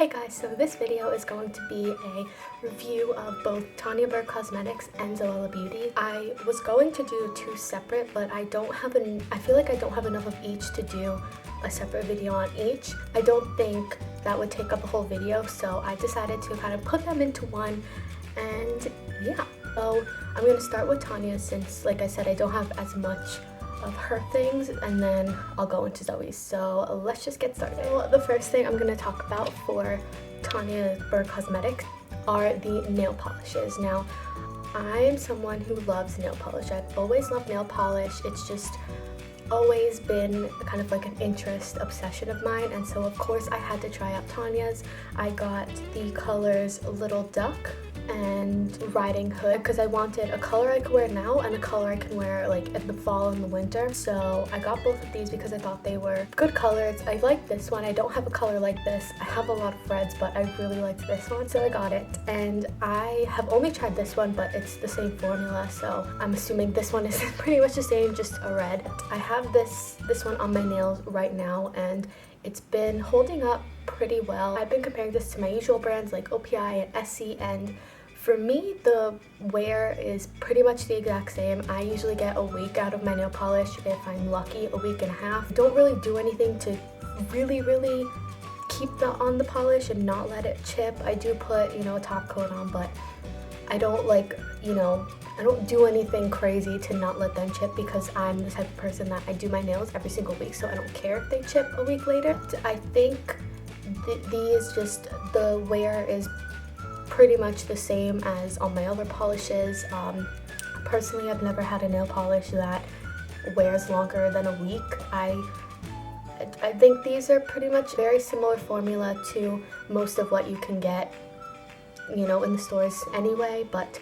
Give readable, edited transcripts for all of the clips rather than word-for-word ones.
Hey guys, so this video is going to be a review of both Tanya Burr Cosmetics and Zoella Beauty. I was going to do two separate, but I feel like I don't have enough of each to do a separate video on each. I don't think that would take up a whole video, so I decided to kind of put them into one, and yeah. So I'm going to start with Tanya since, like I said, I don't have as much of her things, and then I'll go into Zoe's. So let's just get started. So the first thing I'm going to talk about for Tanya Burr Cosmetics are the nail polishes. Now, I am someone who loves nail polish. I've always loved nail polish. It's just always been kind of like an interest, obsession of mine, and so of course I had to try out Tanya's. I got the colors Little Duck and Riding Hood because I wanted a color I could wear now and a color I can wear like in the fall and the winter. So I got both of these because I thought they were good colors. I like this one. I don't have a color like this. I have a lot of reds, but I really liked this one, so I got it. And I have only tried this one, but it's the same formula, so I'm assuming this one is pretty much the same, just a red. I have this one on my nails right now, and it's been holding up pretty well. I've been comparing this to my usual brands like OPI and Essie, and for me, the wear is pretty much the exact same. I usually get a week out of my nail polish if I'm lucky, a week and a half. Don't really do anything to really keep on the polish and not let it chip. I do put, a top coat on, but I don't I don't do anything crazy to not let them chip because I'm the type of person that I do my nails every single week, so I don't care if they chip a week later. I think these just, the wear is pretty much the same as on my other polishes. Personally, I've never had a nail polish that wears longer than a week. I think these are pretty much very similar formula to most of what you can get, in the stores anyway, but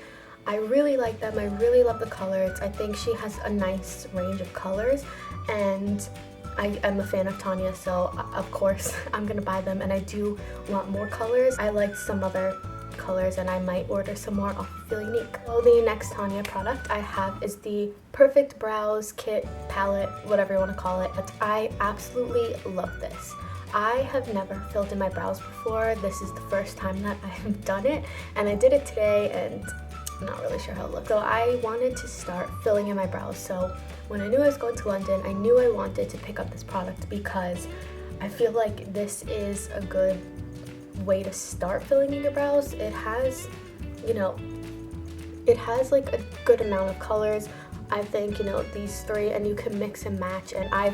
I really like them. I really love the colors. I think she has a nice range of colors, and I am a fan of Tanya, so of course I'm gonna buy them, and I do want more colors. I liked some other colors and I might order some more off of Feel Unique. So the next Tanya product I have is the Perfect Brows Kit Palette, whatever you want to call it. But I absolutely love this. I have never filled in my brows before. This is the first time that I have done it, and I did it today and I'm not really sure how it looks. So I wanted to start filling in my brows. So when I knew I was going to London, I knew I wanted to pick up this product because I feel like this is a good way to start filling in your brows. It has, it has like a good amount of colors. I think, these three, and you can mix and match, and I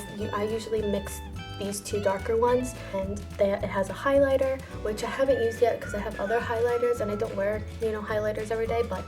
usually mix these two darker ones, and it has a highlighter, which I haven't used yet because I have other highlighters and I don't wear, highlighters every day, but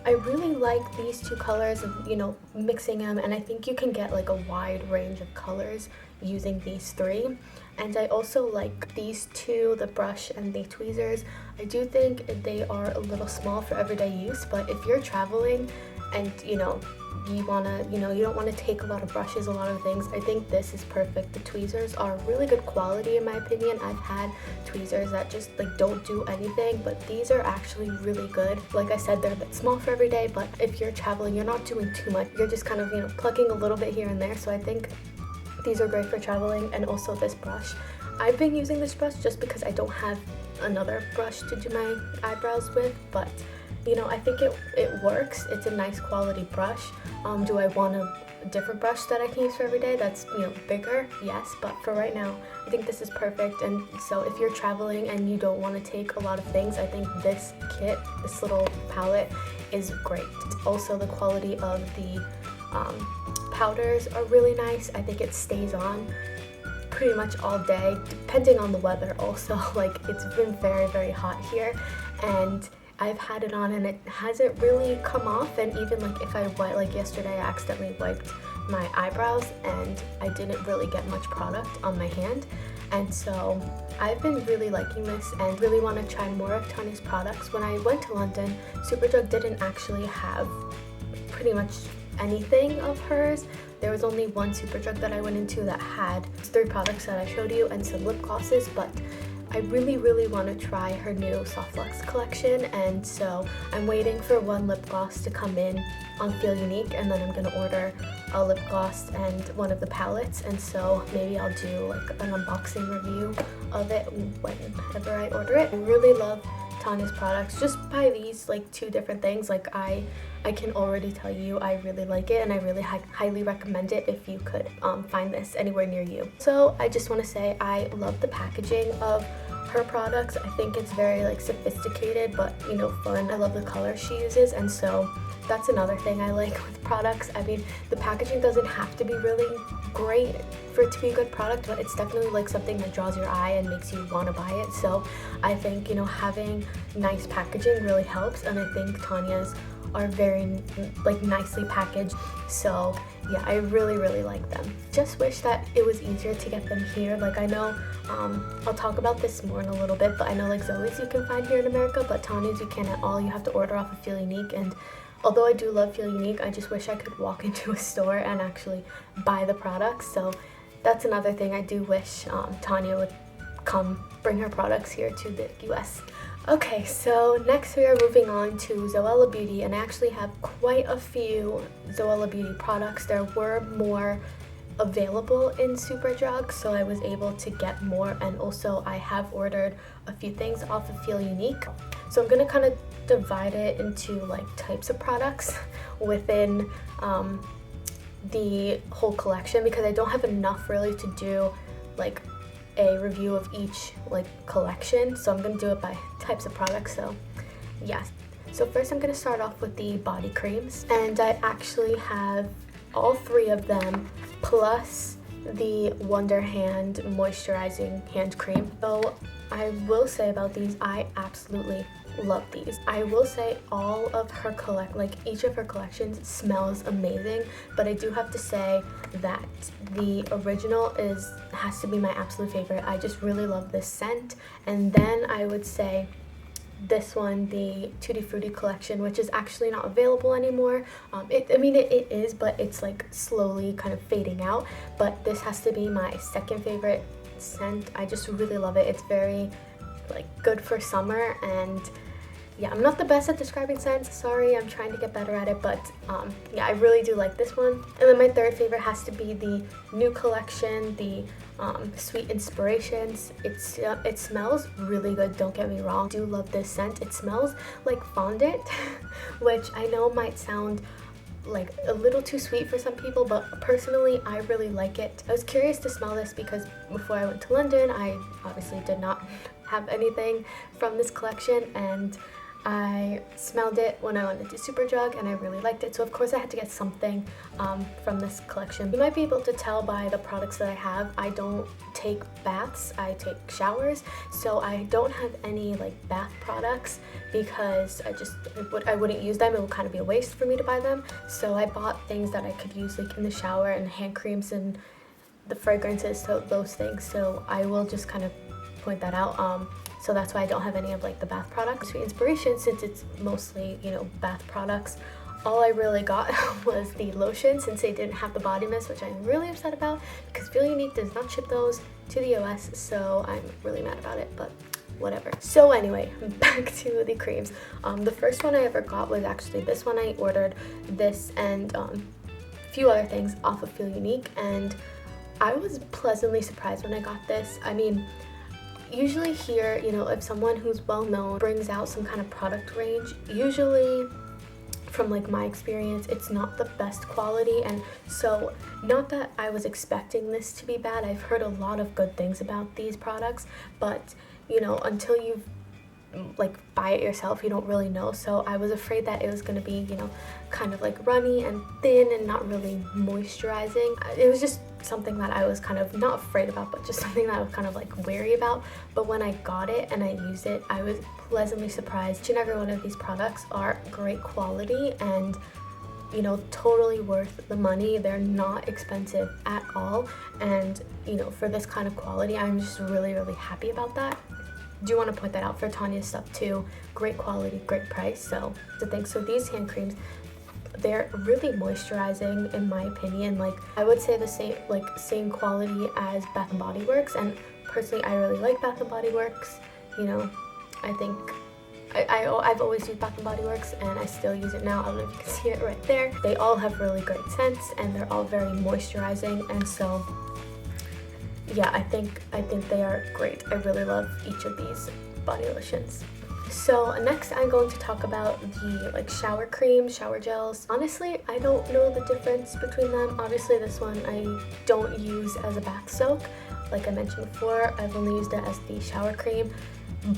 I really like these two colors and, mixing them, and I think you can get like a wide range of colors using these three. And I also like these two, the brush and the tweezers. I do think they are a little small for everyday use, but if you're traveling and, you don't want to take a lot of brushes, a lot of things, I think this is perfect. The tweezers are really good quality in my opinion. I've had tweezers that just don't do anything, but these are actually really good. Like I said, they're a bit small for every day, but if you're traveling, you're not doing too much. You're just kind of, plucking a little bit here and there, so I think these are great for traveling. And also this brush. I've been using this brush just because I don't have another brush to do my eyebrows with, but I think it works. It's a nice quality brush. Do I want a different brush that I can use for every day that's bigger? Yes, but for right now I think this is perfect. And so if you're traveling and you don't want to take a lot of things, I think this kit, this little palette, is great. Also, the quality of the powders are really nice. I think it stays on pretty much all day, depending on the weather also. Like, it's been very hot here, and I've had it on and it hasn't really come off. And even if I like yesterday, I accidentally wiped my eyebrows and I didn't really get much product on my hand. And so I've been really liking this and really want to try more of Tanya's products. When I went to London, Superdrug didn't actually have pretty much anything of hers. There was only one Superdrug that I went into that had 3 products that I showed you and some lip glosses, but I really want to try her new Soft Luxe collection, and so I'm waiting for one lip gloss to come in on Feel Unique, and then I'm going to order a lip gloss and one of the palettes, and so maybe I'll do like an unboxing review of it whenever I order it. I really love Tanya's products just by these like two different things. Like I can already tell you I really like it, and I really highly recommend it if you could find this anywhere near you. So I just want to say I love the packaging of her products. I think it's very like sophisticated but, you know, fun. I love the color she uses, and so that's another thing I like with products. I mean, the packaging doesn't have to be really great for it to be a good product, but it's definitely like something that draws your eye and makes you want to buy it. So I think, you know, having nice packaging really helps, and I think Tanya's are very like nicely packaged. So yeah, I really like them. Just wish that it was easier to get them here. Like I know I'll talk about this more in a little bit, but I know like Zoe's you can find here in America, but Tanya's you can't at all. You have to order off of Feel Unique, and although I do love Feel Unique, I just wish I could walk into a store and actually buy the products. So that's another thing. I do wish Tanya would come bring her products here to the US. Okay, so next we are moving on to Zoella Beauty, and I actually have quite a few Zoella Beauty products. There were more available in Superdrug, so I was able to get more, and also I have ordered a few things off of Feel Unique. So I'm gonna kind of divide it into like types of products within the whole collection, because I don't have enough really to do like a review of each like collection, so I'm gonna do it by types of products. So yeah, so first I'm gonna start off with the body creams, and I actually have all three of them plus the Wonder Hand moisturizing hand cream. So I will say about these, I absolutely love these. I will say all of her each of her collections smells amazing, but I do have to say that the original has to be my absolute favorite. I just really love this scent. And then I would say this one, the Tutti Frutti collection, which is actually not available anymore. It is, but it's like slowly kind of fading out. But this has to be my second favorite scent. I just really love it. It's very like good for summer, and yeah, I'm not the best at describing scents. Sorry, I'm trying to get better at it, but yeah, I really do like this one. And then my third favorite has to be the new collection, the Sweet Inspirations. It smells really good, don't get me wrong. I do love this scent. It smells like fondant, which I know might sound like a little too sweet for some people, but personally I really like it. I was curious to smell this because before I went to London, I obviously did not have anything from this collection, and I smelled it when I went into Superdrug and I really liked it, so of course I had to get something from this collection. You might be able to tell by the products that I have, I don't take baths, I take showers, so I don't have any like bath products because I wouldn't use them. It would kind of be a waste for me to buy them, so I bought things that I could use like in the shower, and hand creams and the fragrances, so those things. So I will just kind of point that out. So that's why I don't have any of like the bath products. Sweet Inspiration, since it's mostly, you know, bath products, all I really got was the lotion, since they didn't have the body mist, which I'm really upset about because Feel Unique does not ship those to the US, so I'm really mad about it, but whatever. So anyway, back to the creams. The first one I ever got was actually this one. I ordered this and a few other things off of Feel Unique, and I was pleasantly surprised when I got this. I mean, usually here, you know, if someone who's well known brings out some kind of product range, usually from like my experience, it's not the best quality, and so not that I was expecting this to be bad. I've heard a lot of good things about these products, but you know, until you like buy it yourself, you don't really know. So I was afraid that it was going to be, you know, kind of like runny and thin and not really moisturizing. It was just something that I was kind of not afraid about, but just something that I was kind of like wary about. But when I got it and I used it, I was pleasantly surprised. Each and every one of these products are great quality and, you know, totally worth the money. They're not expensive at all, and you know, for this kind of quality, I'm just really happy about that. Do want to point that out for Tanya's stuff too. Great quality, great price. So the thing. So these hand creams, they're really moisturizing in my opinion. Like I would say the same quality as Bath and Body Works, and personally, I really like Bath & Body Works. You know, I think I've always used Bath & Body Works, and I still use it now. I don't know if you can see it right there. They all have really great scents, and they're all very moisturizing, and so yeah, I think they are great. I really love each of these body lotions. So next I'm going to talk about the like shower creams, shower gels. Honestly, I don't know the difference between them. Obviously this one I don't use as a bath soak. Like I mentioned before, I've only used it as the shower cream.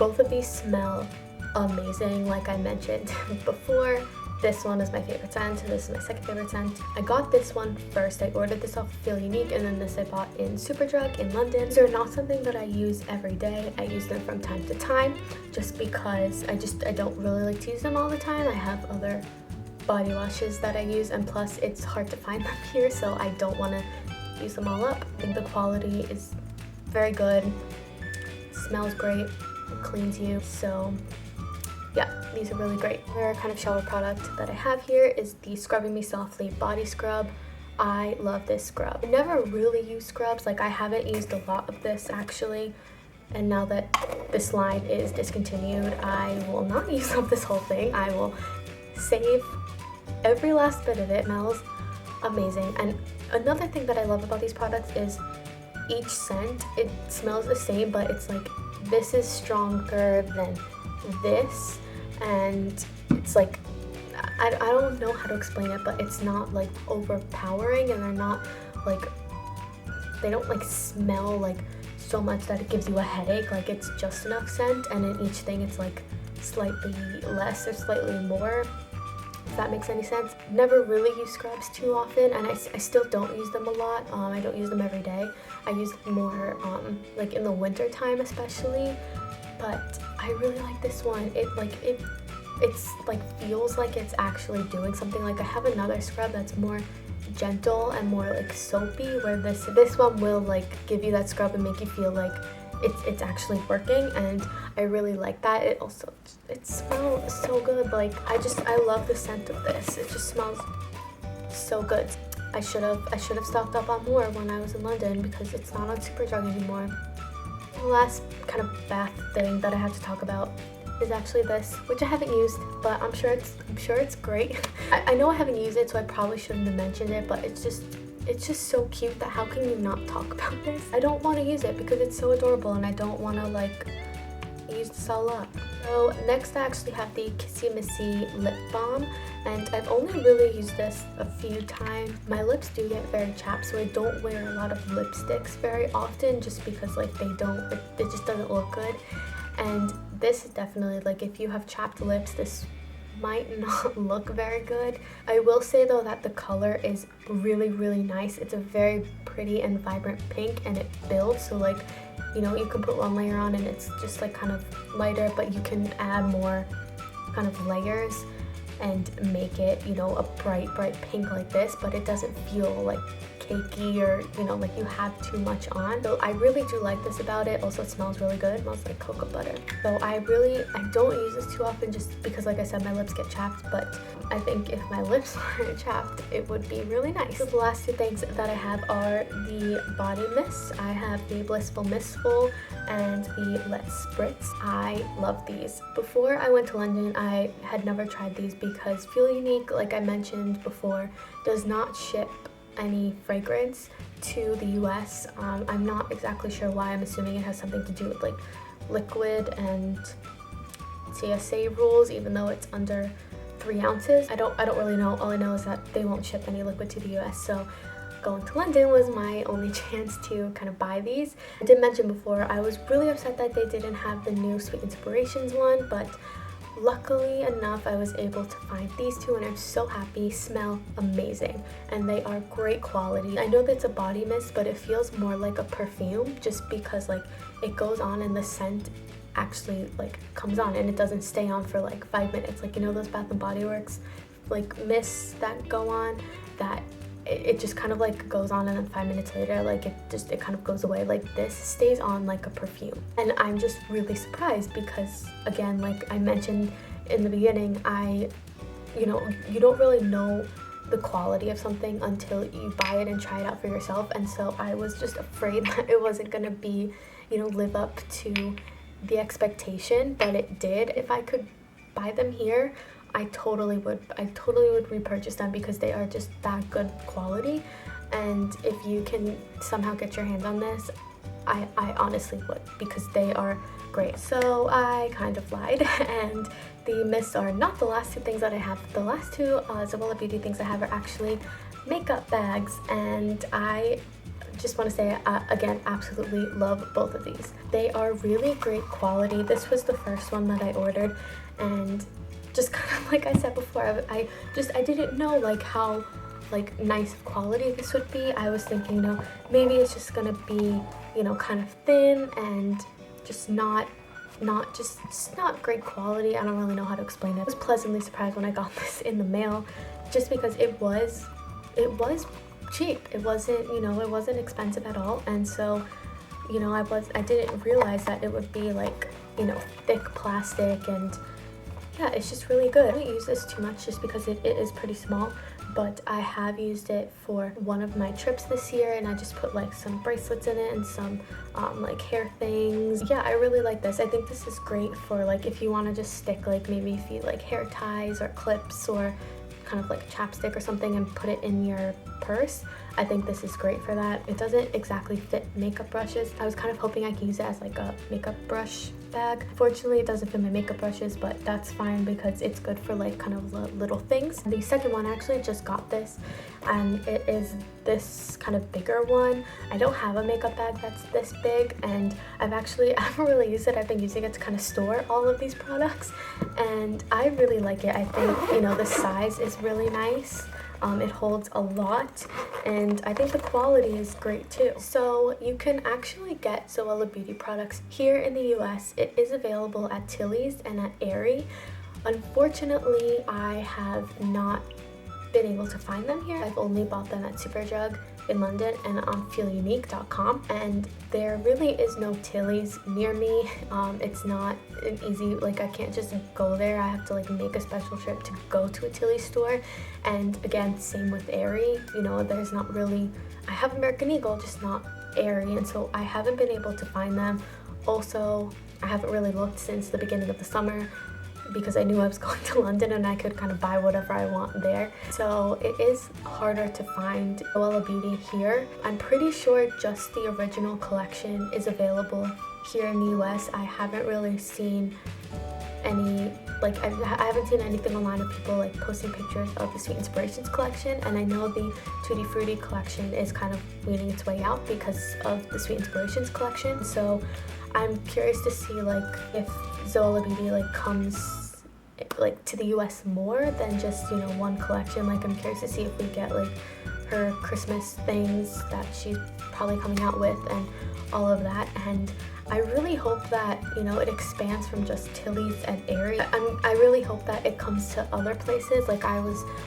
Both of these smell amazing. Like I mentioned before, this one is my favorite scent, and this is my second favorite scent. I got this one first. I ordered this off Feel Unique, and then this I bought in Superdrug in London. These are not something that I use every day. I use them from time to time just because I don't really like to use them all the time. I have other body washes that I use, and plus it's hard to find them here, so I don't want to use them all up. I think the quality is very good, smells great, it cleans you, so yeah, these are really great. Another kind of shower product that I have here is the Scrubbing Me Softly Body Scrub. I love this scrub. I never really use scrubs, like I haven't used a lot of this actually, and now that this line is discontinued, I will not use up this whole thing. I will save every last bit of it. It smells amazing. And another thing that I love about these products is each scent, it smells the same, but it's like this is stronger than this, and it's like I don't know how to explain it, but it's not like overpowering, and they're not like, they don't like smell like so much that it gives you a headache. Like it's just enough scent, and in each thing it's like slightly less or slightly more, if that makes any sense. Never really use scrubs too often, and I still don't use them a lot. I don't use them every day. I use them more like in the winter time especially, but I really like this one. It's like feels like it's actually doing something. Like I have another scrub that's more gentle and more like soapy, where this one will like give you that scrub and make you feel like it's actually working, and I really like that. It smells so good. Like I love the scent of this. It just smells so good. I should have stocked up on more when I was in London because it's not on Superdrug anymore. The last kind of bath thing that I have to talk about is actually this, which I haven't used, but I'm sure it's great. I know I haven't used it, so I probably shouldn't have mentioned it, but it's just so cute that how can you not talk about this? I don't want to use it because it's so adorable, and I don't want to like use this all up. So next I actually have the Kissy Missy lip balm, and I've only really used this a few times. My lips do get very chapped, so I don't wear a lot of lipsticks very often just because like it just doesn't look good. And this is definitely, like, if you have chapped lips, this might not look very good. I will say though that the color is really, really nice. It's a very pretty and vibrant pink, and it builds, so like, you know, you can put one layer on and it's just like kind of lighter, but you can add more kind of layers and make it, you know, a bright pink like this, but it doesn't feel like cakey or, you know, like you have too much on. So I really do like this about it. Also, it smells really good. It smells like cocoa butter. So I don't use this too often just because, like I said, my lips get chapped, but I think if my lips weren't chapped, it would be really nice. So the last two things that I have are the body mists. I have the Blissful Mistful and the Let's Spritz. I love these. Before I went to London, I had never tried these because Feel Unique, like I mentioned before, does not ship any fragrance to the US. I'm not exactly sure why. I'm assuming it has something to do with like liquid and TSA rules, even though it's under 3 ounces. I don't really know. All I know is that they won't ship any liquid to the US, so going to London was my only chance to kind of buy these. I did mention before, I was really upset that they didn't have the new Sweet Inspirations one, but luckily enough, I was able to find these two, and I'm so happy. Smell amazing, and they are great quality. I know that it's a body mist, but it feels more like a perfume just because like it goes on and the scent actually like comes on, and it doesn't stay on for like 5 minutes. Like, you know, those Bath and Body Works like mists that go on, that it just kind of like goes on, and then 5 minutes later like it kind of goes away. Like this stays on like a perfume, and I'm just really surprised because, again, like I mentioned in the beginning, you don't really know the quality of something until you buy it and try it out for yourself, and so I was just afraid that it wasn't gonna be, live up to the expectation, but it did. If I could buy them here, I totally would repurchase them because they are just that good quality. And if you can somehow get your hands on this, I honestly would, because they are great. So I kind of lied, and the mists are not the last two things that I have. The last two Zoella Beauty things I have are actually makeup bags, and I just want to say again, absolutely love both of these. They are really great quality. This was the first one that I ordered, and just kind of like I said before, I didn't know like how like nice quality this would be. I was thinking, maybe it's just gonna be, kind of thin and just not great quality. I don't really know how to explain it. I was pleasantly surprised when I got this in the mail, just because it was cheap. It wasn't, it wasn't expensive at all. And so, I didn't realize that it would be like, thick plastic, and yeah, it's just really good. I don't use this too much just because it is pretty small, but I have used it for one of my trips this year, and I just put like some bracelets in it and some like hair things. Yeah, I really like this. I think this is great for like if you want to just stick like maybe if you like hair ties or clips or kind of like chapstick or something and put it in your purse. I think this is great for that. It doesn't exactly fit makeup brushes. I was kind of hoping I could use it as like a makeup brush bag. Fortunately, it doesn't fit my makeup brushes, but that's fine because it's good for like kind of little things. The second one, I actually just got this, and it is this kind of bigger one. I don't have a makeup bag that's this big, and I haven't really used it. I've been using it to kind of store all of these products, and I really like it. I think, the size is really nice. It holds a lot, and I think the quality is great too. So you can actually get Zoella Beauty products here in the US. It is available at Tilly's and at Aerie. Unfortunately, I have not been able to find them here. I've only bought them at Superdrug in London and on feelunique.com, and there really is no Tilly's near me. It's not an easy, like I can't just go there. I have to like make a special trip to go to a Tilly's store. And again, same with Aerie, there's not really, I have American Eagle, just not Aerie, and so I haven't been able to find them. Also, I haven't really looked since the beginning of the summer, because I knew I was going to London and I could kind of buy whatever I want there. So it is harder to find Zoella Beauty here. I'm pretty sure just the original collection is available here in the US. I haven't really seen any, like I haven't seen anything online of people like posting pictures of the Sweet Inspirations collection, and I know the Tutti Frutti collection is kind of weaning its way out because of the Sweet Inspirations collection. So I'm curious to see like if Zoella Beauty like comes like to the US more than just one collection. Like I'm curious to see if we get like her Christmas things that she's probably coming out with and all of that. And I really hope that it expands from just Tilly's and Aerie. I really hope that it comes to other places. Like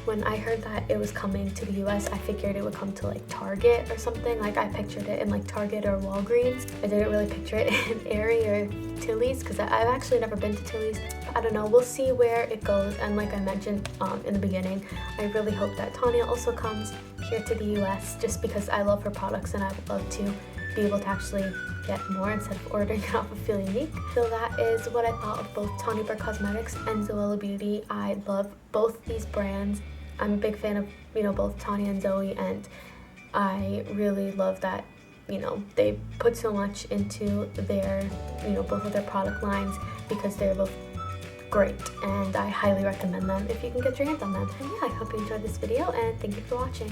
when I heard that it was coming to the US, I figured it would come to like Target or something. Like I pictured it in like Target or Walgreens. I didn't really picture it in Aerie or Tilly's, because I've actually never been to Tilly's. I don't know, we'll see where it goes. And like I mentioned in the beginning, I really hope that Tanya also comes here to the US, just because I love her products and I would love to be able to actually get more instead of ordering it off of Feel Unique. So that is what I thought of both Tanya Burr Cosmetics and Zoella Beauty. I love both these brands. I'm a big fan of both Tanya and Zoe, and I really love that they put so much into their both of their product lines, because they're both great, and I highly recommend them if you can get your hands on them. And yeah, I hope you enjoyed this video, and thank you for watching.